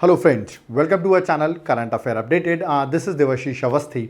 Hello friends, welcome to our channel current affair updated. This is Devashish Awasthi.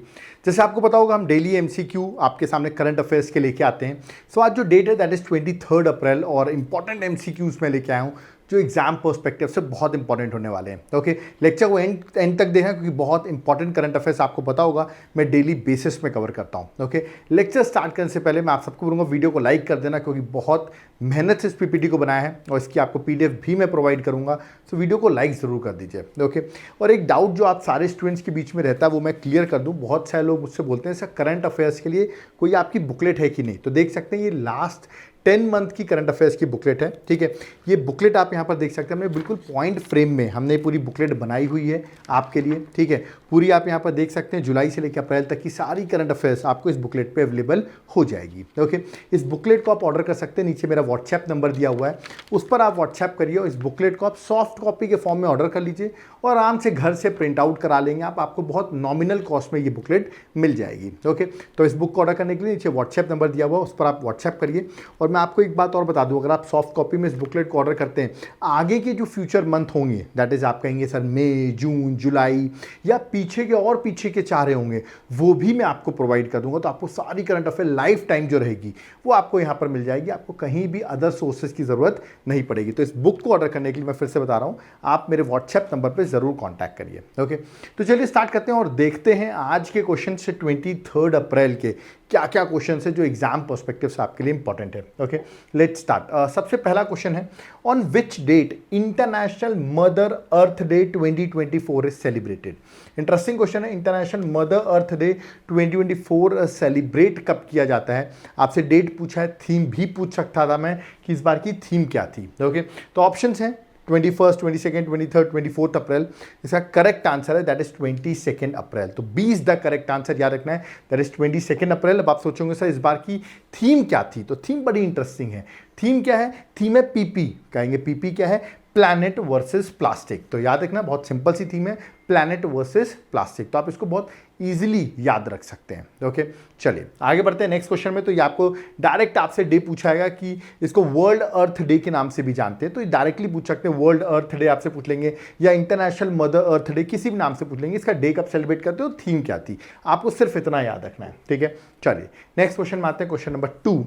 जैसे आपको पता होगा, हम डेली एमसीक्यू आपके सामने करंट अफेयर्स के लेके आते हैं। सो आज जो डेट है दैट इज 23 अप्रैल और इंपॉर्टेंट एमसीक्यूज में लेके आया हूँ जो एग्जाम पर्सपेक्टिव से बहुत इंपॉर्टेंट होने वाले हैं। ओके, लेक्चर को एंड तक देखना क्योंकि बहुत इंपॉर्टेंट करंट अफेयर्स आपको पता होगा मैं डेली बेसिस में कवर करता हूँ। ओके, लेक्चर स्टार्ट करने से पहले मैं आप सबको बोलूँगा वीडियो को लाइक कर देना क्योंकि बहुत मेहनत से इस पीपीटी को बनाया है और इसकी आपको पीडीएफ भी मैं प्रोवाइड करूंगा। सो वीडियो को लाइक ज़रूर कर दीजिए। ओके, और एक डाउट जो आप सारे स्टूडेंट्स के बीच में रहता है वो मैं क्लियर कर दूं। बहुत सारे लोग मुझसे बोलते हैं सर करंट अफेयर्स के लिए कोई आपकी बुकलेट है कि नहीं, तो देख सकते हैं ये लास्ट 10 मंथ की करंट अफेयर्स की बुकलेट है। ठीक है, ये बुकलेट आप यहाँ पर देख सकते हैं, हमने बिल्कुल पॉइंट फ्रेम में हमने पूरी बुकलेट बनाई हुई है आपके लिए। ठीक है, पूरी आप यहाँ पर देख सकते हैं जुलाई से लेकर अप्रैल तक की सारी करंट अफेयर्स आपको इस बुकलेट पे अवेलेबल हो जाएगी। ओके, इस बुकलेट को आप ऑर्डर कर सकते हैं, नीचे मेरा व्हाट्सएप नंबर दिया हुआ है, उस पर आप व्हाट्सएप करिए और इस बुकलेट को आप सॉफ्ट कॉपी के फॉर्म में ऑर्डर कर लीजिए और आराम से घर से प्रिंट आउट करा लेंगे आप। आपको बहुत नॉमिनल कॉस्ट में ये बुकलेट मिल जाएगी। ओके, तो इस बुक को ऑर्डर करने के लिए नीचे व्हाट्सएप नंबर दिया हुआ है, उस पर आप व्हाट्सएप करिए। और मैं आपको एक बात और बता दूं, अगर आप सॉफ्ट कॉपी में इस बुकलेट को ऑर्डर करते हैं, आगे के जो फ्यूचर मंथ होंगे दैट इज आप कहेंगे सर मई, जून, जुलाई या पीछे के और पीछे के चाह रहे होंगे, वो भी मैं आपको प्रोवाइड कर दूंगा। तो आपको सारी करंट अफेयर लाइफ टाइम जो रहेगी वो आपको यहाँ पर मिल जाएगी, आपको कहीं भी अदर सोर्सेज की जरूरत नहीं पड़ेगी। तो इस बुक को ऑर्डर करने के लिए मैं फिर से बता रहा हूँ, आप मेरे व्हाट्सएप नंबर पर जरूर कॉन्टैक्ट करिए। ओके, तो चलिए स्टार्ट करते हैं और देखते हैं आज के क्वेश्चन से 23 अप्रैल के क्या क्या क्वेश्चन है जो एग्जाम पर्सपेक्टिव से आपके लिए इंपॉर्टेंट है। Okay, let's start. सबसे पहला क्वेश्चन है, on which date international mother earth day 2024 is celebrated. Interesting question है, international mother earth day 2024 celebrate कब किया जाता है। आपसे डेट पूछा है, थीम भी पूछ सकता था मैं कि इस बार की थीम क्या थी। ओके, तो ऑप्शंस हैं 21, 22, 23, 24 अप्रैल। इसका करेक्ट आंसर है दैट इज 22 अप्रैल। तो 20 द करेक्ट आंसर याद रखना है, दैट इज 22 अप्रैल। अब आप सोचोगे सर इस बार की थीम क्या थी, तो थीम बड़ी इंटरेस्टिंग है। थीम क्या है? थीम है पीपी। कहेंगे पीपी क्या है? Planet versus plastic. तो याद रखना, बहुत सिंपल सी थीम है, प्लैनेट वर्सेस प्लास्टिक। तो आप इसको बहुत इजीली याद रख सकते हैं। ओके, चलिए आगे बढ़ते हैं नेक्स्ट क्वेश्चन में। तो ये आपको डायरेक्ट आपसे डे पूछाएगा कि इसको वर्ल्ड अर्थ डे के नाम से भी जानते हैं, तो ये डायरेक्टली पूछ सकते हैं। वर्ल्ड अर्थ डे आपसे पूछ लेंगे या इंटरनेशनल मदर अर्थ डे, किसी भी नाम से पूछ लेंगे। इसका डे कब सेलिब्रेट करते हो, थीम क्या थी, आपको सिर्फ इतना याद रखना है। ठीक है, चलिए नेक्स्ट क्वेश्चन में आते हैं। Question number 2,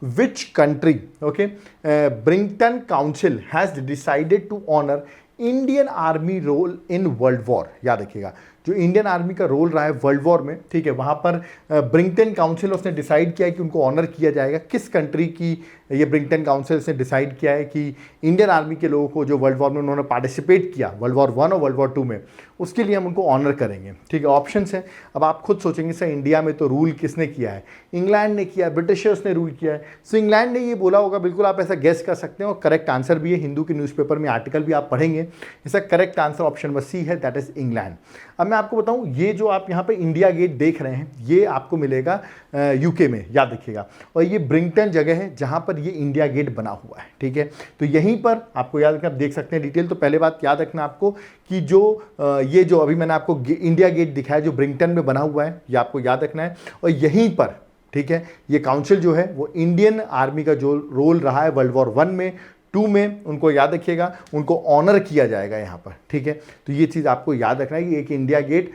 which country okay Brighton council has decided to honour Indian army role in world war. याद रखिएगा, जो इंडियन आर्मी का रोल रहा है वर्ल्ड वॉर में, ठीक है, वहाँ पर ब्रिंगटन काउंसिल उसने डिसाइड किया है कि उनको ऑनर किया जाएगा। किस कंट्री की ये ब्रिंगटन काउंसिल ने डिसाइड किया है कि इंडियन आर्मी के लोगों को जो वर्ल्ड वॉर में उन्होंने पार्टिसिपेट किया, वर्ल्ड वॉर 1 और वर्ल्ड वॉर 2 में, उसके लिए हम उनको ऑनर करेंगे। ठीक है, ऑप्शंस हैं। अब आप खुद सोचेंगे सर इंडिया में तो रूल किसने किया है? इंग्लैंड ने किया है, ब्रिटिशर्स ने रूल किया है। सो इंग्लैंड ने ये बोला होगा, बिल्कुल आप ऐसा गेस कर सकते हैं और करेक्ट आंसर भी है। हिंदू के न्यूज़पेपर में आर्टिकल भी आप पढ़ेंगे, इसका correct answer option number C है, दैट इज इंग्लैंड। अब मैं आपको बताऊं, ये जो आप यहाँ पे इंडिया गेट देख रहे हैं ये आपको मिलेगा यूके में, याद रखिएगा। और ये ब्रिंगटन जगह है जहाँ पर ये इंडिया गेट बना हुआ है। ठीक है, तो यहीं पर आपको याद रखना, आप देख सकते हैं डिटेल। तो पहले बात याद रखना आपको कि जो ये जो अभी मैंने आपको इंडिया गेट दिखाया जो ब्रिंगटन में बना हुआ है, ये आपको याद रखना है। और यहीं पर, ठीक है, ये काउंसिल जो है वो इंडियन आर्मी का जो रोल रहा है वर्ल्ड वॉर 1 में, 2 में, उनको याद रखिएगा, उनको ऑनर किया जाएगा यहाँ पर। ठीक है, तो ये चीज़ आपको याद रखना है कि एक इंडिया गेट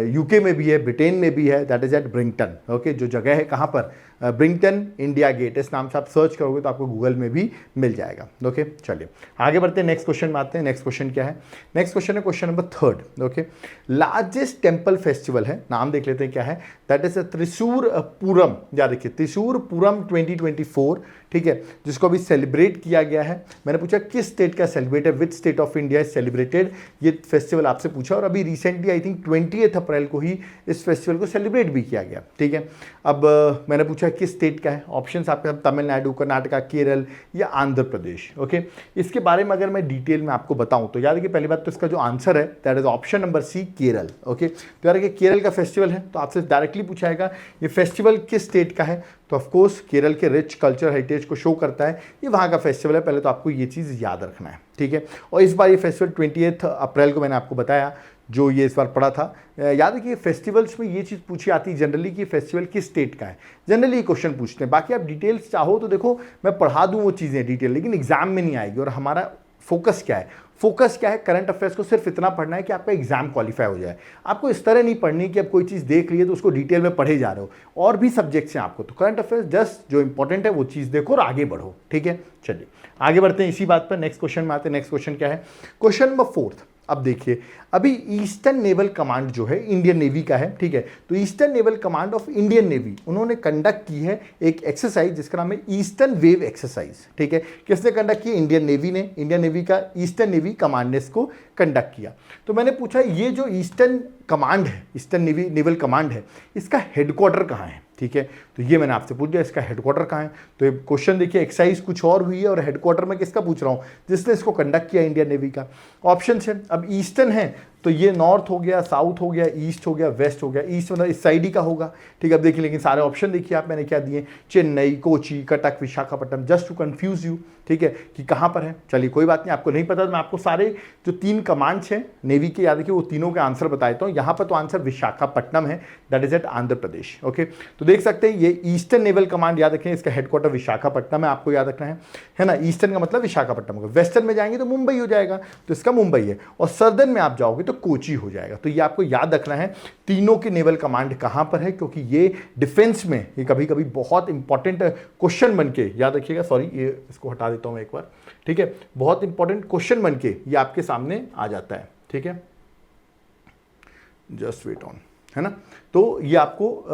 यूके में भी है, ब्रिटेन में भी है, that is at Brighton. Okay, जो जगह है कहाँ पर, ब्रिंगटन इंडिया गेट, इस नाम से आप सर्च करोगे तो आपको गूगल में भी मिल जाएगा। ओके, चलिए आगे बढ़ते हैं, नेक्स्ट क्वेश्चन में आते हैं। नेक्स्ट क्वेश्चन क्या है? नेक्स्ट क्वेश्चन है question number 3। Okay, largest temple festival है, नाम देख लेते हैं क्या है, दैट इज त्रिशूर पूरम। याद रखिए, त्रिशूर पूरम 2024, ठीक है, जिसको अभी सेलिब्रेट किया गया है। मैंने पूछा किस स्टेट का सेलिब्रेट है, which state of India is celebrated, ये फेस्टिवल आपसे पूछा। और अभी रिसेंटली आई थिंक 20 अप्रैल को ही इस फेस्टिवल को सेलिब्रेट भी किया गया। ठीक है, अब मैंने पूछा किस स्टेट का है, ऑप्शंस आपके तमिलनाडु, कर्नाटका, केरल या आंध्र प्रदेश। ओके, इसके बारे में अगर मैं डिटेल में आपको बताऊं तो याद रखिए, पहली बात तो इसका जो आंसर है that is option number C, Kerala. Okay, तो याद रखिए केरल का फेस्टिवल है, तो आपसे डायरेक्टली पूछाएगा ये फेस्टिवल किस स्टेट का है, तो ऑफकोर्स केरल के रिच कल्चर हेरिटेज को शो करता है, ये वहाँ का फेस्टिवल है। पहले तो आपको ये चीज़ याद रखना है। ठीक है, और इस बार ये फेस्टिवल 28 अप्रैल को मैंने आपको बताया, जो ये इस बार पड़ा था। याद रखिए फेस्टिवल्स में ये चीज़ पूछी आती है जनरली कि फेस्टिवल किस स्टेट का है, जनरली ये क्वेश्चन पूछते हैं। बाकी आप डिटेल्स चाहो तो देखो मैं पढ़ा दूँ वो चीज़ें डिटेल, लेकिन एग्जाम में नहीं आएगी। और हमारा फोकस क्या है? फोकस क्या है, करंट अफेयर्स को सिर्फ इतना पढ़ना है कि आपका एग्जाम क्वालिफाई हो जाए। आपको इस तरह नहीं पढ़नी कि अब कोई चीज़ देख रही है तो उसको डिटेल में पढ़े जा रहे हो, और भी सब्जेक्ट्स हैं आपको, तो करंट अफेयर्स जस्ट जो इंपॉर्टेंट है वो चीज़ देखो और आगे बढ़ो, ठीक है। चलिए आगे बढ़ते हैं इसी बात पर, नेक्स्ट क्वेश्चन में आते हैं। नेक्स्ट क्वेश्चन क्या है, क्वेश्चन नंबर 4। अब देखिए, अभी ईस्टर्न नेवल कमांड जो है इंडियन नेवी का है, ठीक है। तो eastern naval command of Indian navy, उन्होंने कंडक्ट की है एक एक्सरसाइज जिसका नाम है ईस्टर्न वेव एक्सरसाइज, ठीक है। किसने कंडक्ट की? इंडियन नेवी ने। इंडियन नेवी का ईस्टर्न नेवी कमांड ने इसको कंडक्ट किया। तो मैंने पूछा ये जो ईस्टर्न कमांड है, ईस्टर्न नेवी नेवल कमांड है, इसका हेडक्वार्टर कहाँ है, ठीक है। तो ये मैंने आपसे पूछ लिया इसका हेडक्वार्टर कहाँ है। तो ये क्वेश्चन देखिए, एक्सरसाइज कुछ और हुई है और हेडक्वार्टर में किसका पूछ रहा हूँ? जिसने इसको कंडक्ट किया इंडियन नेवी का। ऑप्शन है, अब ईस्टर्न है तो ये नॉर्थ हो गया, साउथ हो गया, ईस्ट हो गया, वेस्ट हो गया। ईस्ट मतलब इस साइड ही का होगा, ठीक है। अब देखिए, लेकिन सारे ऑप्शन देखिए आप, मैंने क्या दिए, Chennai, Kochi, Cuttack, Visakhapatnam, just to confuse you, ठीक है, कि कहाँ पर है। चलिए कोई बात नहीं, आपको नहीं पता तो मैं आपको सारे जो 3 कमांड्स हैं नेवी के, याद रखिए, वो तीनों के आंसर बता देता हूँ। यहाँ पर तो आंसर विशाखापट्टनम है, that is at Andhra Pradesh, okay. तो देख सकते हैं ये ईस्टर्न नेवल कमांड, याद रखें इसका हेडक्वार्टर विशाखापट्टनम है, आपको याद रखना है ना। ईस्टर्न का मतलब विशाखापट्टनम होगा, वेस्टर्न में जाएंगे तो मुंबई हो जाएगा, तो इसका मुंबई है, और सर्दर्न में आप जाओगे तो कोची हो जाएगा। तो ये आपको याद रखना है तीनों के नेवल कमांड कहां पर है, क्योंकि ये डिफेंस में ये कभी कभी बहुत इंपॉर्टेंट क्वेश्चन बन के, याद रखिएगा, सॉरी ये इसको हटा देता हूं मैं एक बार, ठीक है, बहुत इंपॉर्टेंट क्वेश्चन बन के ये आपके सामने आ जाता है, ठीक है। जस्ट वेट ऑन, है ना। तो ये आपको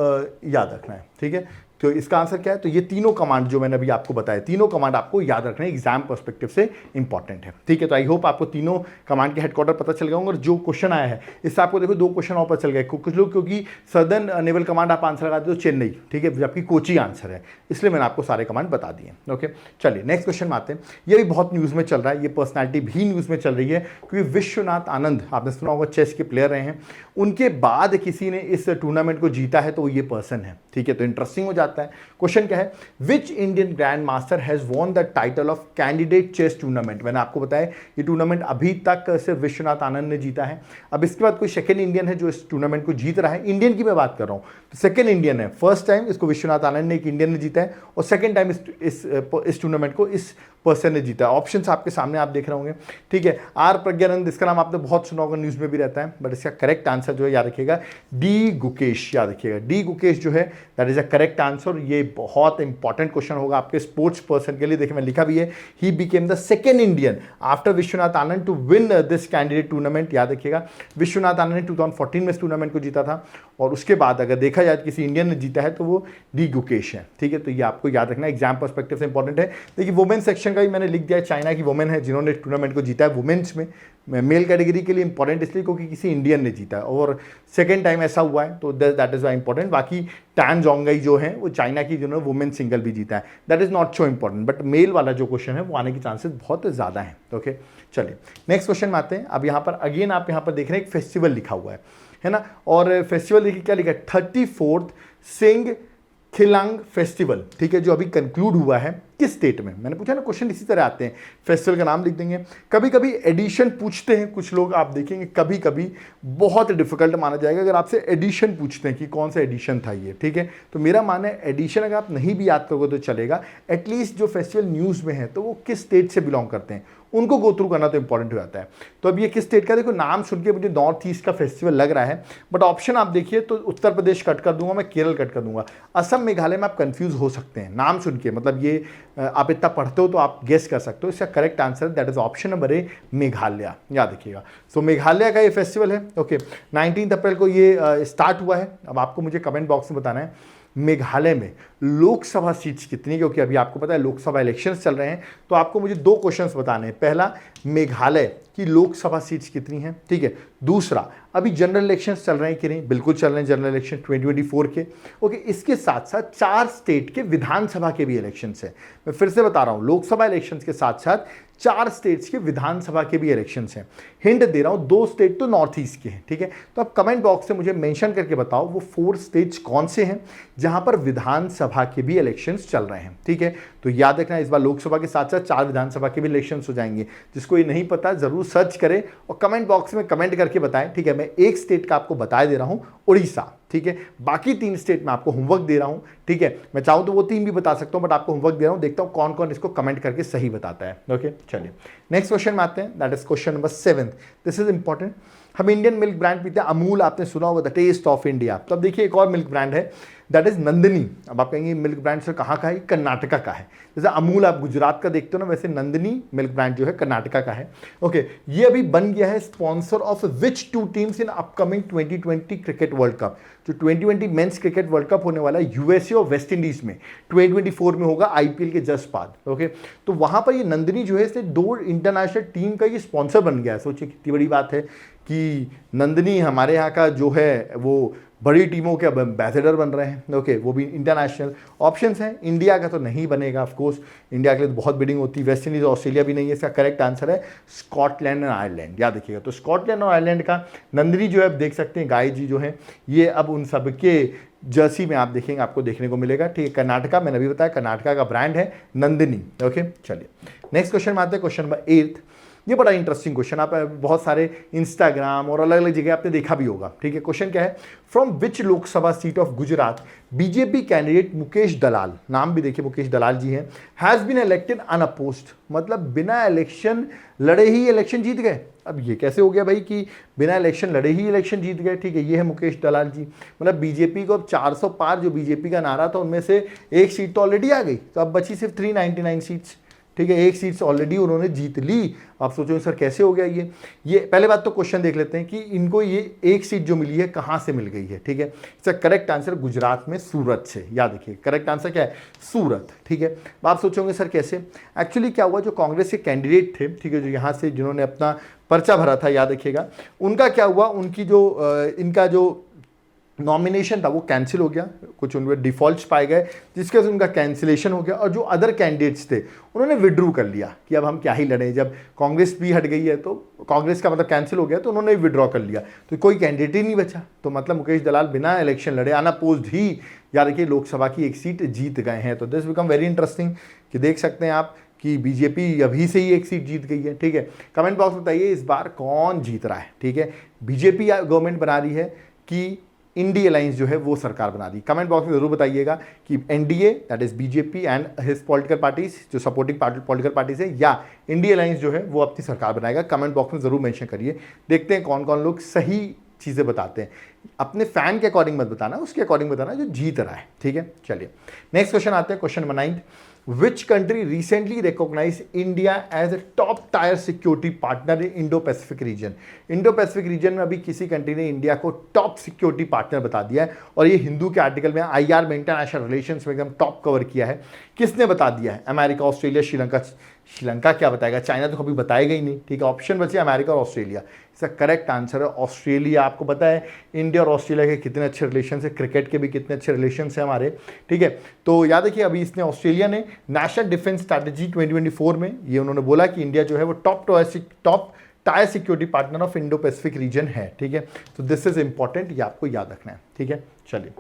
याद रखना है, ठीक है। तो इसका आंसर क्या है? तो ये तीनों कमांड जो मैंने अभी आपको बताया, तीनों कमांड आपको याद रखना है, एग्जाम पर्सपेक्टिव से इंपॉर्टेंट है, ठीक है। तो आई होप आपको तीनों कमांड के हेडक्वार्टर पता चल गए होंगे। और जो क्वेश्चन आया है इससे आपको देखो 2 क्वेश्चन और पता चल गए। कुछ लोग क्योंकि सदर्न नेवल कमांड आप आंसर लगाते हो चेन्नई, ठीक है, जबकि कोची आंसर है, इसलिए मैंने आपको सारे कमांड बता दिए, ओके। चलिए नेक्स्ट क्वेश्चन में आते हैं। ये भी बहुत न्यूज़ में चल रहा है, ये पर्सनैलिटी भी न्यूज़ में चल रही है, क्योंकि विश्वनाथ आनंद, आपने सुना होगा, चेस के प्लेयर रहे हैं, उनके बाद किसी ने इस टूर्नामेंट को जीता है तो वो ये पर्सन है, ठीक है। तो इंटरेस्टिंग हो जाता है। क्वेश्चन क्या है, which Indian grand master has won the title of candidate chess tournament. मैंने आपको बताया ये टूर्नामेंट अभी तक सिर्फ विश्वनाथ आनंद ने जीता है। अब इसके बाद कोई सेकंड इंडियन है जो इस टूर्नामेंट को जीत रहा है, इंडियन की मैं बात कर रहा हूं, तो सेकंड इंडियन है। फर्स्ट टाइम इसको विश्वनाथ आनंद ने, एक इंडियन ने जीता है, और सेकंड टाइम इस टूर्नामेंट को इस पर्सन ने जीता है। ऑप्शंस आपके सामने आप देख रहे होंगे, ठीक है। आर प्रज्ञानंद, इसका नाम आपने बहुत सुना होगा, न्यूज़ में भी रहता है, बट इसका करेक्ट आंसर जो है याद रखिएगा डी गुकेश, याद रखिएगा डी गुकेश जो है that is a correct answer. ये बहुत इंपॉर्टेंट क्वेश्चन होगा आपके स्पोर्ट्स पर्सन के लिए। देखिए मैं लिखा भी है, he became the second Indian after Viswanathan Anand to win this candidate tournament. याद रखिएगा विश्वनाथ आनंद ने 2014 में इस टूर्नामेंट को जीता था, और उसके बाद अगर देखा जाए किसी इंडियन ने जीता है तो वो डी गुकेश है, ठीक है। तो ये आपको याद रखना, एग्जाम पर्सपेक्टिव से इंपॉर्टेंट है। देखिए वुमेन सेक्शन का भी मैंने लिख दिया है, चाइना की वुमेन है जिन्होंने टूर्नामेंट को जीता है वुमेन्स में। मेल कैटेगरी के लिए इंपॉर्टेंट इसलिए क्योंकि किसी इंडियन ने जीता है और सेकेंड टाइम ऐसा हुआ है, तो दैट इज वाई इंपॉर्टेंट। बाकी टैन जोंगाई जो है वो चाइना की, जिन्होंने वुमेन सिंगल भी जीता है, that is not so important, but male वाला जो क्वेश्चन है वो आने के चांसेस बहुत ज़्यादा हैं, ओके। चलिए नेक्स्ट क्वेश्चन में आते हैं। अब यहाँ पर अगेन आप यहाँ पर देख रहे हैं एक फेस्टिवल लिखा हुआ है ना, और फेस्टिवल देखिए क्या लिखा है, 34th सिंग खिलांग फेस्टिवल, ठीक है, जो अभी कंक्लूड हुआ है किस स्टेट में। मैंने पूछा ना, क्वेश्चन इसी तरह आते हैं, फेस्टिवल का नाम लिख देंगे। कभी कभी एडिशन पूछते हैं कुछ लोग, आप देखेंगे कभी कभी बहुत डिफिकल्ट माना जाएगा अगर आपसे एडिशन पूछते हैं कि कौन सा एडिशन था ये, ठीक है। तो मेरा मानना है एडिशन अगर आप नहीं भी याद करोगे तो चलेगा, एटलीस्ट जो फेस्टिवल न्यूज़ में है तो वो किस स्टेट से बिलोंग करते हैं उनको गो थ्रू करना तो इंपॉर्टेंट हो जाता है। तो अब ये किस स्टेट का, देखो नाम सुन के मुझे नॉर्थ ईस्ट का फेस्टिवल लग रहा है, बट ऑप्शन आप देखिए तो उत्तर प्रदेश कट कर दूंगा मैं, केरल कट कर दूंगा, असम मेघालय में आप कंफ्यूज हो सकते हैं नाम सुन के, मतलब ये आप इतना पढ़ते हो तो आप गेस कर सकते हो। इसका correct answer that is option number ए, मेघालय, याद रखिएगा। सो मेघालय का ये फेस्टिवल है, ओके। 19 अप्रैल को ये स्टार्ट हुआ है। अब आपको मुझे कमेंट बॉक्स में बताना है मेघालय में लोकसभा सीट्स कितनी, क्योंकि अभी आपको पता है लोकसभा इलेक्शंस चल रहे हैं, तो आपको मुझे 2 क्वेश्चंस बताने हैं। पहला, मेघालय की लोकसभा सीट्स कितनी हैं, ठीक है। दूसरा, अभी जनरल इलेक्शंस चल रहे हैं कि नहीं, बिल्कुल चल रहे हैं जनरल इलेक्शन 2024 के, ओके। इसके साथ साथ 4 स्टेट के विधानसभा के भी इलेक्शंस हैं। मैं फिर से बता रहा हूँ, लोकसभा इलेक्शंस के साथ साथ 4 स्टेट्स के विधानसभा के भी इलेक्शंस हैं। हिंट दे रहा हूँ, 2 स्टेट तो नॉर्थ ईस्ट के हैं, ठीक है। तो आप कमेंट बॉक्स से मुझे मेंशन करके बताओ वो 4 स्टेट्स कौन से हैं जहां पर विधानसभा के भी इलेक्शंस चल रहे हैं, ठीक है। तो याद रखना इस बार लोकसभा के साथ साथ 4 विधानसभा के भी इलेक्शंस हो जाएंगे। जिसको ये नहीं पता जरूर सर्च करें और कमेंट बॉक्स में कमेंट करके बताएं, ठीक है। मैं एक स्टेट का आपको बता दे रहा हूं, उड़ीसा, ठीक है। बाकी 3 स्टेट मैं आपको होमवर्क दे रहा हूं, ठीक है। मैं चाहूं तो वो 3 भी बता सकता हूं, बट आपको होमवर्क दे रहा हूं, देखता हूं कौन कौन इसको कमेंट करके सही बताता है। ओके, चलिए नेक्स्ट क्वेश्चन में आते हैं, that is question number 7। This is important. हम इंडियन मिल्क ब्रांड पीते हैं, अमूल आपने सुना होगा, द टेस्ट ऑफ इंडिया। तो अब देखिए एक और मिल्क ब्रांड है, दैट इज नंदिनी। अब आप कहेंगे मिल्क ब्रांड सर कहाँ का है? कर्नाटका का है। जैसे अमूल आप गुजरात का देखते हो ना, वैसे नंदिनी मिल्क ब्रांड जो है कर्नाटका का है। ओके, ये अभी बन गया है sponsor of which 2 teams in upcoming 2020 cricket world cup. जो 2020 मेंस क्रिकेट वर्ल्ड कप होने वाला है यूएसए और वेस्ट इंडीज में 2024 में होगा, आईपीएल के जस्ट बाद। ओके, तो वहां पर ये नंदिनी जो है इसे 2 इंटरनेशनल टीम का ये स्पॉन्सर बन गया है। सोचिए कितनी बड़ी बात है कि नंदिनी हमारे यहाँ का जो है वो बड़ी टीमों के अब एम्बेसडर बन रहे हैं। ओके, वो भी इंटरनेशनल। ऑप्शंस हैं, इंडिया का तो नहीं बनेगा ऑफ कोर्स, इंडिया के लिए तो बहुत बिडिंग होती है। वेस्ट इंडीज ऑस्ट्रेलिया भी नहीं है। इसका करेक्ट आंसर है स्कॉटलैंड एंड आयरलैंड। याद रखिएगा, तो स्कॉटलैंड और आयरलैंड का नंदिनी जो है आप देख सकते हैं, गाय जी जो है ये अब उन सब के जर्सी में आप देखेंगे, आपको देखने को मिलेगा। ठीक है, कर्नाटका, मैंने अभी बताया कर्नाटका का ब्रांड है नंदिनी। ओके, चलिए नेक्स्ट क्वेश्चन में आते हैं, क्वेश्चन नंबर 8। ये बड़ा इंटरेस्टिंग क्वेश्चन, आप बहुत सारे इंस्टाग्राम और अलग अलग जगह आपने देखा भी होगा। ठीक है, क्वेश्चन क्या है? From which Lok Sabha seat of Gujarat BJP candidate Mukesh Dalal, नाम भी देखिए मुकेश दलाल जी हैं, हैज बीन इलेक्टेड अनअपोज्ड। मतलब बिना इलेक्शन लड़े ही इलेक्शन जीत गए। अब ये कैसे हो गया भाई कि बिना इलेक्शन लड़े ही इलेक्शन जीत गए? ठीक है, ये है मुकेश दलाल जी। मतलब बीजेपी को अब 400 पार जो बीजेपी का नारा था उनमें से एक सीट तो ऑलरेडी आ गई, तो अब बची सिर्फ 399 सीट्स। ठीक है, एक सीट ऑलरेडी उन्होंने जीत ली। आप सोचो सर कैसे हो गया ये पहले बात तो क्वेश्चन देख लेते हैं कि इनको ये एक सीट जो मिली है कहां से मिल गई है। ठीक है, इसका करेक्ट आंसर गुजरात में सूरत से। याद रखिए करेक्ट आंसर क्या है? सूरत। ठीक है, आप सोचोगे सर कैसे? एक्चुअली क्या हुआ, जो कांग्रेस के कैंडिडेट थे, ठीक है, जो यहाँ से जिन्होंने अपना पर्चा भरा था, याद रखिएगा, उनका क्या हुआ, उनकी जो इनका जो नॉमिनेशन था वो कैंसिल हो गया, कुछ उनके डिफॉल्ट्स पाए गए जिसके वजह से उनका कैंसिलेशन हो गया। और जो अदर कैंडिडेट्स थे उन्होंने विड्रू कर लिया कि अब हम क्या ही लड़ें, जब कांग्रेस भी हट गई है तो कांग्रेस का मतलब कैंसिल हो गया, तो उन्होंने विड्रॉ कर लिया, तो कोई कैंडिडेट ही नहीं बचा। तो मतलब मुकेश दलाल बिना इलेक्शन लड़े अनअपोज्ड ही याद रखिए लोकसभा की एक सीट जीत गए हैं। तो दिस बिकम वेरी इंटरेस्टिंग कि देख सकते हैं आप कि बीजेपी अभी से ही एक सीट जीत गई है। ठीक है, कमेंट बॉक्स में बताइए इस बार कौन जीत रहा है। ठीक है, बीजेपी गवर्नमेंट बना रही है कि इंडी अलायंस जो है वो सरकार बना दी? कमेंट बॉक्स में जरूर बताइएगा कि NDA that is BJP and his political parties, जो सपोर्टिंग पॉलिटिकल पार्टीज है, या इंडी अलायंस जो है वो अपनी सरकार बनाएगा? कमेंट बॉक्स में जरूर मेंशन करिए। देखते हैं कौन कौन लोग सही चीज़ें बताते हैं। अपने फैन के अकॉर्डिंग मत बताना, उसके अकॉर्डिंग बताना जो जीत रहा है। ठीक है, चलिए नेक्स्ट क्वेश्चन आते हैं, question number 9। Which country recently recognized India as a top tier security partner in Indo-Pacific region? Indo-Pacific region में अभी किसी कंट्री ने इंडिया को टॉप सिक्योरिटी पार्टनर बता दिया है, और ये हिंदू के आर्टिकल में IR में इंटरनेशनल रिलेशंस में एकदम टॉप कवर किया है। किसने बता दिया है? America, Australia, Sri Lanka. श्रीलंका क्या बताएगा? चाइना तो कभी बताएगा ही नहीं। ठीक है, ऑप्शन बचे अमेरिका और ऑस्ट्रेलिया। इसका करेक्ट आंसर है ऑस्ट्रेलिया। आपको पता है इंडिया और ऑस्ट्रेलिया के कितने अच्छे रिलेशन है, क्रिकेट के भी कितने अच्छे रिलेशन है हमारे। ठीक है, तो याद रखिए अभी इसने ऑस्ट्रेलिया ने नेशनल डिफेंस स्ट्रैटेजी 2024 में ये उन्होंने बोला कि इंडिया जो है वो top tier security partner of Indo Pacific region है। ठीक है, तो दिस इज इंपॉर्टेंट, ये आपको याद रखना है। ठीक है, चलिए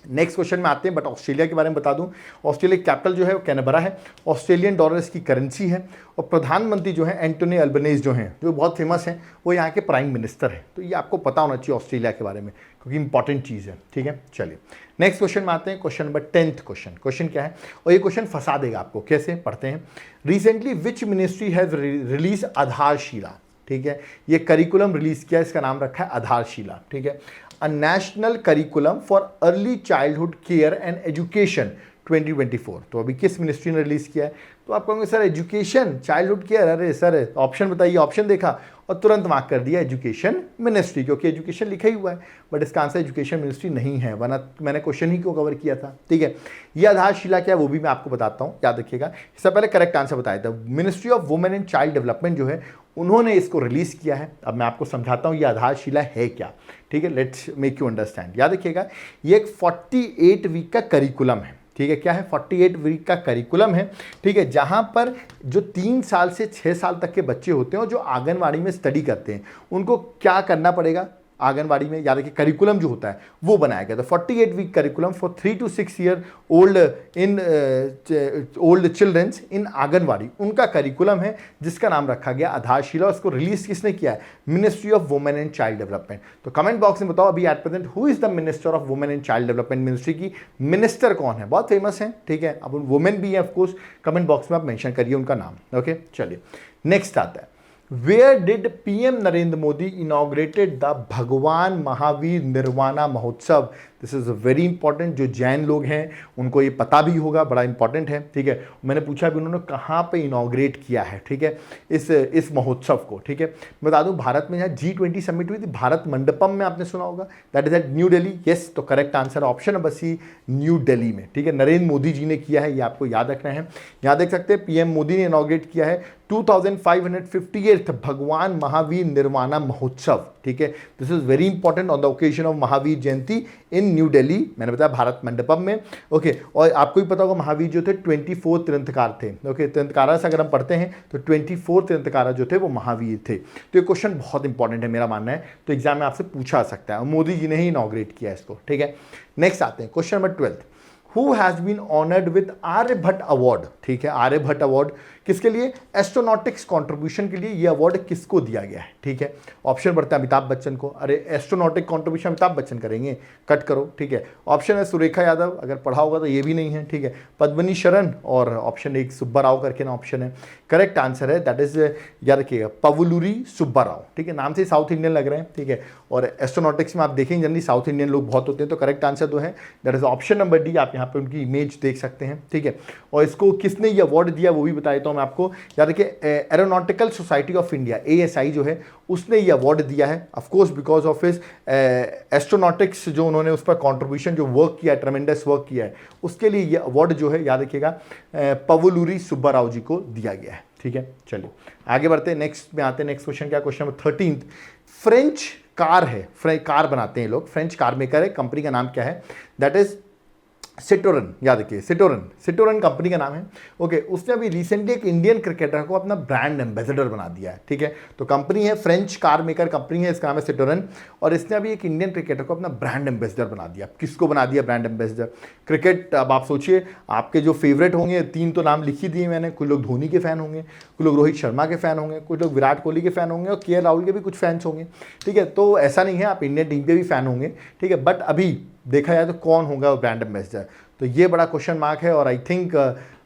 नेक्स्ट क्वेश्चन में आते हैं, बट ऑस्ट्रेलिया के बारे में बता दूं, ऑस्ट्रेलिया कैपिटल जो है वो कैनबरा है, ऑस्ट्रेलियन डॉलर इसकी करेंसी है, और प्रधानमंत्री जो है एंटोनी अल्बनीज जो हैं, जो बहुत फेमस हैं, वो यहाँ के प्राइम मिनिस्टर हैं। तो ये आपको पता होना चाहिए ऑस्ट्रेलिया के बारे में, क्योंकि इंपॉर्टेंट चीज़ है। ठीक है, चलिए नेक्स्ट क्वेश्चन में आते हैं, क्वेश्चन नंबर 10th क्वेश्चन क्या है, और ये क्वेश्चन फंसा देगा आपको। कैसे? पढ़ते हैं। Recently which ministry has release आधारशिला। ठीक है, ये करिकुलम रिलीज किया, इसका नाम रखा है आधारशिला। ठीक है, a national curriculum for early childhood care and education 2024। तो अभी किस मिनिस्ट्री ने रिलीज किया है? तो आप कहोगे सर एजुकेशन, चाइल्डहुड केयर, अरे सर ऑप्शन बताइए। ऑप्शन देखा और तुरंत मार्क कर दिया एजुकेशन मिनिस्ट्री, क्योंकि एजुकेशन लिखा ही हुआ है, बट इसका आंसर एजुकेशन मिनिस्ट्री नहीं है, वरना मैंने क्वेश्चन ही क्यों कवर किया था। ठीक है, ये आधारशिला क्या है वो भी मैं आपको बताता हूँ, याद रखिएगा। इससे पहले करेक्ट आंसर बताया था, ministry of women and child development जो है उन्होंने इसको रिलीज किया है। अब मैं आपको समझाता हूँ ये आधारशिला है क्या। ठीक है, लेट्स मेक यू अंडरस्टैंड। याद रखिएगा ये एक 48 वीक का करिकुलम है। ठीक है, क्या है? 48 वीक का करिकुलम है। ठीक है, जहां पर जो 3 साल से 6 साल तक के बच्चे होते हैं और जो आंगनवाड़ी में स्टडी करते हैं, उनको क्या करना पड़ेगा? आंगनबाड़ी में, याद रखिए करिकुलम जो होता है वो बनाया गया था। 48 week curriculum for 3 to 6 year old childrens in anganwadi, उनका करिकुलम है जिसका नाम रखा गया आधारशिला। उसको रिलीज किसने किया है? Ministry of women and child development. तो कमेंट बॉक्स में बताओ अभी at present who is the minister of women and child development, ministry की मिनिस्टर कौन है? बहुत फेमस है, ठीक है। अब वुमेन भी है ऑफकोर्स, कमेंट बॉक्स में आप मेंशन करिए उनका नाम। ओके चलिए नेक्स्ट आता है, where did PM Narendra Modi inaugurated the Bhagwan Mahavir nirvana महोत्सव? दिस इज वेरी इंपॉर्टेंट, जो जैन लोग हैं उनको ये पता भी होगा, बड़ा इंपॉर्टेंट है, ठीक है। मैंने पूछा भी उन्होंने कहाँ पे इनॉग्रेट किया है, ठीक है, इस महोत्सव को, ठीक है। मैं बता दूं भारत में जहाँ G20 समिट हुई थी, भारत मंडपम में आपने सुना होगा, that is at New Delhi. Yes, तो correct answer option number C, New Delhi में, ठीक है। नरेंद्र मोदी जी ने किया है, ये आपको याद रखना है। यहाँ देख सकते हैं पीएम मोदी ने इनॉग्रेट किया है 2558th भगवान महावीर निर्वाणा महोत्सव, ठीक है। This is very important on the occasion of Mahavir Jayanti in new Delhi, मैंने बताया भारत मंडपम में। ओके और आपको भी पता होगा महावीर जो थे 24 तीर्थंकर थे। ओके तीर्थंकारा से अगर हम पढ़ते हैं तो 24 तीर्थंकारा जो थे वो महावीर थे। तो ये क्वेश्चन बहुत इंपॉर्टेंट है मेरा मानना है, तो एग्जाम में आपसे पूछा सकता है, मोदी जी ने ही इनॉग्रेट किया इसको, ठीक है। नेक्स्ट आते हैं question number 12, who has been honoured with Aryabhata award, ठीक है। आर्यभट्ट अवार्ड किसके लिए? एस्ट्रोनॉटिक्स कंट्रीब्यूशन के लिए ये अवार्ड किसको दिया गया है, ठीक है। ऑप्शन बढ़ता है अमिताभ बच्चन को, अरे एस्ट्रोनॉटिक कंट्रीब्यूशन अमिताभ बच्चन करेंगे, कट करो, ठीक है। ऑप्शन है सुरेखा यादव, अगर पढ़ा होगा तो ये भी नहीं है, ठीक है। पद्मनी शरण और ऑप्शन एक सुब्बा राव करके ना ऑप्शन है। करेक्ट आंसर है दैट इज, याद रखिएगा, पवलूरी सुब्बा राव, ठीक है। नाम से साउथ इंडियन लग रहे हैं, ठीक है। और एस्ट्रोनॉटिक्स में आप देखेंगे जनरली साउथ इंडियन लोग बहुत होते हैं, तो करेक्ट आंसर तो है that is option number D. आप यहाँ पे उनकी इमेज देख सकते हैं, ठीक है। और इसको किसने ये अवार्ड दिया वो भी बता देता हूँ मैं आपको। याद रखिए aeronautical society of India ASI जो है उसने ये अवार्ड दिया है, of course because of his astronautics, जो उन्होंने उस पर कॉन्ट्रीब्यूशन जो वर्क किया है, ट्रेमेंडस वर्क किया है, उसके लिए ये अवार्ड जो है याद रखिएगा पवलूरी सुब्बा राव जी को दिया गया है, ठीक है। चलिए आगे बढ़ते हैं, नेक्स्ट में आते हैं। नेक्स्ट क्वेश्चन क्या? क्वेश्चन नंबर 13, फ्रेंच कार है, कार बनाते हैं लोग, फ्रेंच कार मेकर है, कंपनी का नाम क्या है? दैट इज सिटोरन, याद रखिए सिटोरन कंपनी का नाम है। ओके उसने अभी रिसेंटली एक इंडियन क्रिकेटर को अपना ब्रांड एम्बेसडर बना दिया है, ठीक है। तो कंपनी है, फ्रेंच कार मेकर कंपनी है, इसका नाम है सिटोरन, और इसने अभी एक इंडियन क्रिकेटर को अपना ब्रांड एम्बेसडर बना दिया। किसको बना दिया ब्रांड एम्बेसडर? क्रिकेट, अब आप सोचिए आपके जो फेवरेट होंगे, 3 तो नाम लिख ही दिए मैंने, कुछ लोग धोनी के फैन होंगे, कुछ लोग रोहित शर्मा के फैन होंगे, कुछ लोग विराट कोहली के फैन होंगे और KL राहुल के भी कुछ फैंस होंगे, ठीक है। तो ऐसा नहीं है, आप इंडियन टीम के भी फैन होंगे, ठीक है। बट अभी देखा जाए तो कौन होगा वो ब्रांड एम्बेसडर, तो ये बड़ा क्वेश्चन मार्क है। और आई थिंक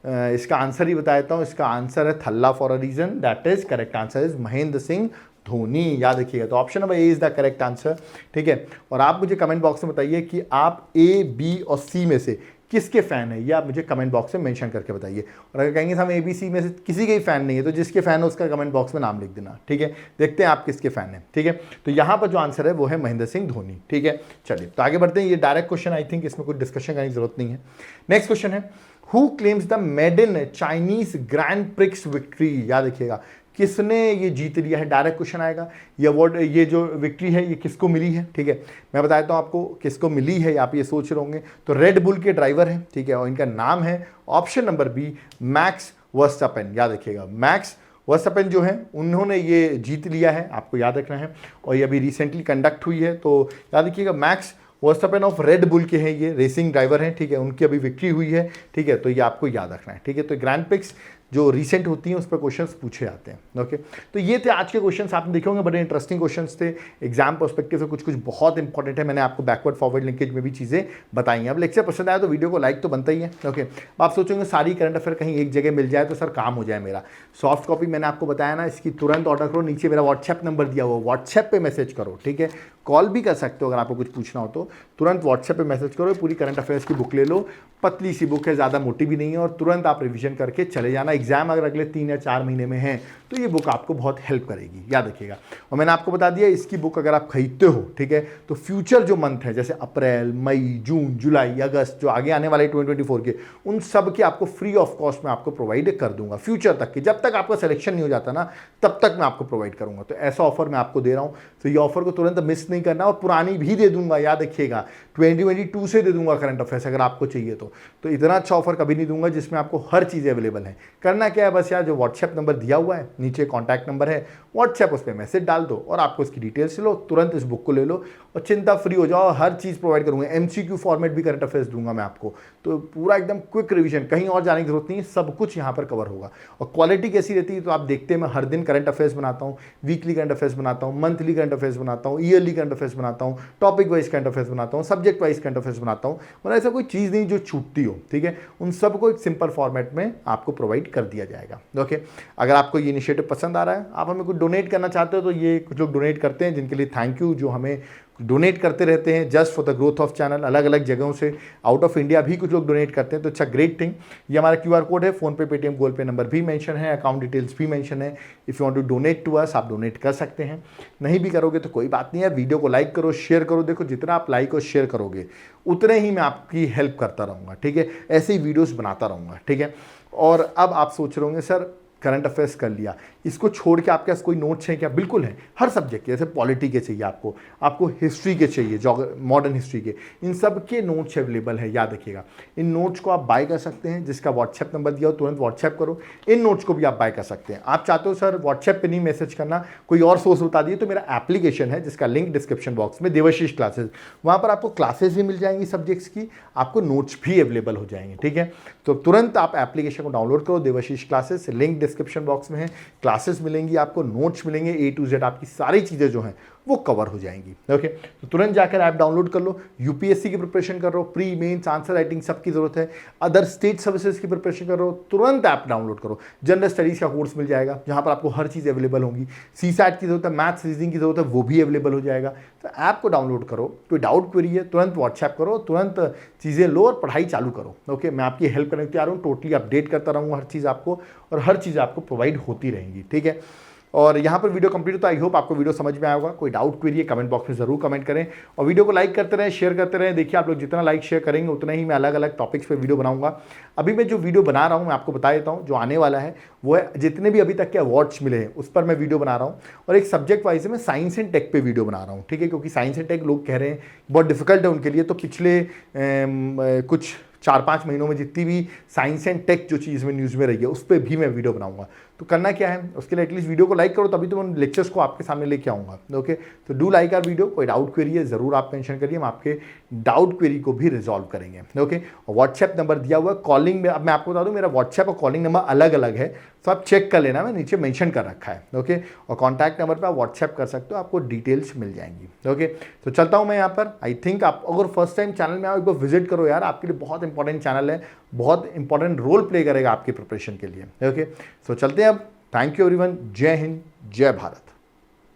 इसका आंसर ही बता देता हूँ, इसका आंसर है Thala for a reason, that is correct answer is Mahendra Singh Dhoni, याद रखिएगा। तो option number A is the correct answer, ठीक है। और आप मुझे कमेंट बॉक्स में बताइए कि आप A, B और C में से किसके फैन है, ये आप मुझे कमेंट बॉक्स में मेंशन करके बताइए। और अगर कहेंगे हम ABC में से किसी के ही फैन नहीं है, तो जिसके फैन है उसका कमेंट बॉक्स में नाम लिख देना, ठीक है। देखते हैं आप किसके फैन हैं, ठीक है। तो यहाँ पर जो आंसर है वो है महेंद्र सिंह धोनी, ठीक है। चलिए तो आगे बढ़ते हैं, ये डायरेक्ट क्वेश्चन, आई थिंक इसमें कोई डिस्कशन करने की जरूरत नहीं है। नेक्स्ट क्वेश्चन है, who claims the maiden Chinese grand prix victory? याद रखिएगा किसने ये जीत लिया है, डायरेक्ट क्वेश्चन आएगा। ये अवार्ड, ये जो विक्ट्री है ये किसको मिली है, ठीक है। मैं बता देता हूँ आपको किसको मिली है, आप ये सोच रहे होंगे, तो रेड बुल के ड्राइवर हैं, ठीक है। और इनका नाम है option number B, Max Verstappen, याद रखिएगा। मैक्स वर्स्टैपेन जो है उन्होंने ये जीत लिया है, आपको याद रखना है। और ये अभी रिसेंटली कंडक्ट हुई है, तो याद रखिएगा max Verstappen of red bull के हैं, ये रेसिंग ड्राइवर हैं, ठीक है। उनकी अभी विक्ट्री हुई है, ठीक है। तो ये आपको याद रखना है, ठीक है। तो ग्रैंड प्रिक्स जो रिसेंट होती हैं उस पर क्वेश्चंस पूछे जाते हैं, ओके। तो ये थे आज के क्वेश्चंस, आपने देखे होंगे बड़े इंटरेस्टिंग क्वेश्चंस थे, एग्जाम पर्सपेक्टिव से कुछ कुछ बहुत इंपॉर्टेंट है, मैंने आपको बैकवर्ड फॉरवर्ड लिंकेज में भी चीज़ें बताई हैं। अब लेक्चर पसंद आया तो वीडियो को लाइक तो बनता ही है, ओके। आप सोचेंगे सारी करंट अफेयर कहीं एक जगह मिल जाए तो सर काम हो जाए मेरा। सॉफ्ट कॉपी मैंने आपको बताया ना, इसकी तुरंत ऑर्डर करो, नीचे मेरा व्हाट्सएप नंबर दिया हुआ, व्हाट्सएप पे मैसेज करो, ठीक है। कॉल भी कर सकते हो अगर आपको कुछ पूछना हो तो, तुरंत व्हाट्सएप पे मैसेज करो, पूरी करंट अफेयर्स की बुक ले लो, पतली सी बुक है, ज़्यादा मोटी भी नहीं है, और तुरंत आप रिवीजन करके चले जाना। एग्जाम अगर अगले 3 या 4 महीने में है तो ये बुक आपको बहुत हेल्प करेगी, याद रखिएगा। और मैंने आपको बता दिया इसकी बुक अगर आप खरीदते हो, ठीक है, तो फ्यूचर जो मंथ है जैसे अप्रैल, मई, जून, जुलाई, अगस्त, जो आगे आने वाले 2024 के, उन सब के आपको फ्री ऑफ कॉस्ट में आपको प्रोवाइड कर दूंगा फ्यूचर तक के। जब तक आपका सिलेक्शन नहीं हो जाता ना तब तक मैं आपको प्रोवाइड करूंगा। तो ऐसा ऑफर मैं आपको दे रहा हूँ, तो ये ऑफर को तुरंत मिस नहीं करना। और पुरानी भी दे दूंगा, याद रखिएगा 2022 से दे दूंगा करंट अफेयर्स अगर आपको चाहिए तो। तो इतना अच्छा ऑफर कभी नहीं दूंगा जिसमें आपको हर चीज़ अवेलेबल है। करना क्या है, बस यार जो व्हाट्सएप नंबर दिया हुआ है, नीचे कॉन्टैक्ट नंबर है, व्हाट्सएप उस पर मैसेज डाल दो और आपको इसकी डिटेल्स लो, तुरंत इस बुक को ले लो और चिंता फ्री हो जाओ। हर चीज़ प्रोवाइड करूँगा, MCQ फॉर्मेट भी करंट अफेयर्स दूंगा मैं आपको, तो पूरा एकदम क्विक रिवीजन, कहीं और जाने की जरूरत नहीं है, सब कुछ यहाँ पर कवर होगा। और क्वालिटी कैसी रहती है तो आप देखते हैं, मैं हर दिन करंट अफेयर्स बनाता हूँ, वीकली करंट अफेयर्स बनाता हूँ, मंथली करंट अफेयर्स बनाता हूँ, ईयरली करंट अफेयर्स बनाता हूँ, टॉपिक वाइज करंट अफेयर्स बनाता हूँ, सब्जेक्ट वाइज करंट अफेयर्स बनाता हूँ, और ऐसा कोई चीज़ नहीं जो छूटती हो, ठीक है। उन सबको एक सिंपल फॉर्मेट में आपको प्रोवाइड कर दिया जाएगा। ओके, अगर आपको ये इनिशिएटिव पसंद आ रहा है, आप हमें कुछ डोनेट करना चाहते हो, तो ये कुछ लोग डोनेट करते हैं, जिनके लिए थैंक यू, जो हमें डोनेट करते रहते हैं just for the growth of channel. अलग अलग जगहों से, आउट ऑफ इंडिया भी कुछ लोग डोनेट करते हैं, तो अच्छा, ग्रेट थिंग। ये हमारा QR कोड है, PhonePe, Paytm, Google Pay number भी मेंशन है, अकाउंट डिटेल्स भी मेंशन है। If you want to donate to us, आप डोनेट कर सकते हैं। नहीं भी करोगे तो कोई बात नहीं है, वीडियो को लाइक करो, शेयर करो। देखो, जितना आप लाइक और शेयर करोगे उतने ही मैं आपकी हेल्प करता रहूँगा, ठीक है। ऐसे ही वीडियोज़ बनाता रहूँगा, ठीक है। और अब आप सोच रहे होंगे, सर करंट अफेयर्स कर लिया, इसको छोड़ के आपके पास कोई नोट्स हैं क्या? बिल्कुल है, हर सब्जेक्ट के, जैसे पॉलिटी के चाहिए आपको हिस्ट्री के चाहिए, मॉडर्न हिस्ट्री के, इन सब के नोट्स अवेलेबल है। याद रखिएगा, इन नोट्स को आप बाय कर सकते हैं, जिसका व्हाट्सएप नंबर दिया हो तुरंत व्हाट्सएप करो। इन नोट्स को भी आप बाय कर सकते हैं। आप चाहते हो सर व्हाट्सएप पे नहीं मैसेज करना, कोई और सोर्स बता दिए, तो मेरा एप्लीकेशन है जिसका लिंक डिस्क्रिप्शन बॉक्स में, देवाशीष क्लासेस, वहाँ पर आपको क्लासेस भी मिल जाएंगी सब्जेक्ट्स की, आपको नोट्स भी अवेलेबल हो जाएंगे, ठीक है। तो तुरंत आप एप्लीकेशन को डाउनलोड करो, Devashish classes, link description box में है। क्लासेस मिलेंगी आपको, नोट्स मिलेंगे, A to Z आपकी सारी चीज़ें जो हैं वो कवर हो जाएंगी। ओके, तो तुरंत जाकर ऐप डाउनलोड कर लो। UPSC की प्रिपरेशन कर रहे हो, प्री मेंस आंसर राइटिंग सबकी जरूरत है, अदर स्टेट सर्विसेज की प्रिपरेशन कर रहे हो, तुरंत ऐप डाउनलोड करो। जनरल स्टडीज का कोर्स मिल जाएगा, जहां पर आपको हर चीज़ अवेलेबल होगी। CSAT की जरूरत है, मैथ्स रीजनिंग की जरूरत है, वो भी अवेलेबल हो जाएगा। तो ऐप को डाउनलोड करो, कोई डाउट क्वेरी है तुरंत व्हाट्सएप करो, तुरंत चीज़ें लो और पढ़ाई चालू करो। ओके, मैं आपकी हेल्प करने तैयार हूँ, टोटली अपडेट करता रहूँगा हर चीज़ आपको, और हर चीज़ आपको प्रोवाइड होती रहेंगी, ठीक है। और यहाँ पर वीडियो कंप्लीट होता है। आई होप आपको वीडियो समझ में आया होगा। कोई डाउट क्वेरी है कमेंट बॉक्स में जरूर कमेंट करें, और वीडियो को लाइक करते रहें, शेयर करते रहें। देखिए, आप लोग जितना लाइक शेयर करेंगे उतना ही मैं अलग अलग टॉपिक्स पे वीडियो बनाऊंगा। अभी मैं जो वीडियो बना रहा हूँ, मैं आपको बता देता हूँ, जो आने वाला है वो है जितने भी अभी तक के अवार्ड्स मिले हैं उस पर मैं वीडियो बना रहा हूँ, और एक सब्जेक्ट वाइज मैं साइंस एंड टेक पे वीडियो बना रहा हूँ, ठीक है। क्योंकि साइंस एंड टेक लोग कह रहे हैं बहुत डिफिकल्ट है उनके लिए, तो पिछले कुछ 4-5 महीनों में जितनी भी साइंस एंड टेक जो चीज़ में न्यूज़ में रही है उस पर भी मैं वीडियो बनाऊंगा। तो करना क्या है, उसके लिए एटलीस्ट वीडियो को लाइक करो, तभी तो मैं लेक्चर्स को आपके सामने लेके आऊँगा। ओके, तो डू लाइक आवर वीडियो। कोई डाउट क्वेरी है ज़रूर आप मेंशन करिए, हम आपके डाउट क्वेरी को भी रिजॉल्व करेंगे। ओके, व्हाट्सएप नंबर दिया हुआ है, कॉलिंग में, अब मैं आपको बता दूँ मेरा व्हाट्सएप और कॉलिंग नंबर अलग अलग है, तो आप चेक कर लेना, मैं नीचे मेंशन कर रखा है। ओके, और कॉन्टैक्ट नंबर पर आप व्हाट्सएप कर सकते हो, आपको डिटेल्स मिल जाएंगी। ओके, तो चलता हूँ मैं यहाँ पर। आई थिंक आप अगर फर्स्ट टाइम चैनल में आओ, एक बार विजिट करो यार, आपके लिए बहुत इंपॉर्टेंट चैनल है, बहुत इंपॉर्टेंट रोल प्ले करेगा आपकी प्रिपरेशन के लिए। ओके, तो चलते हैं अब। थैंक यू एवरीवन, जय हिंद, जय भारत।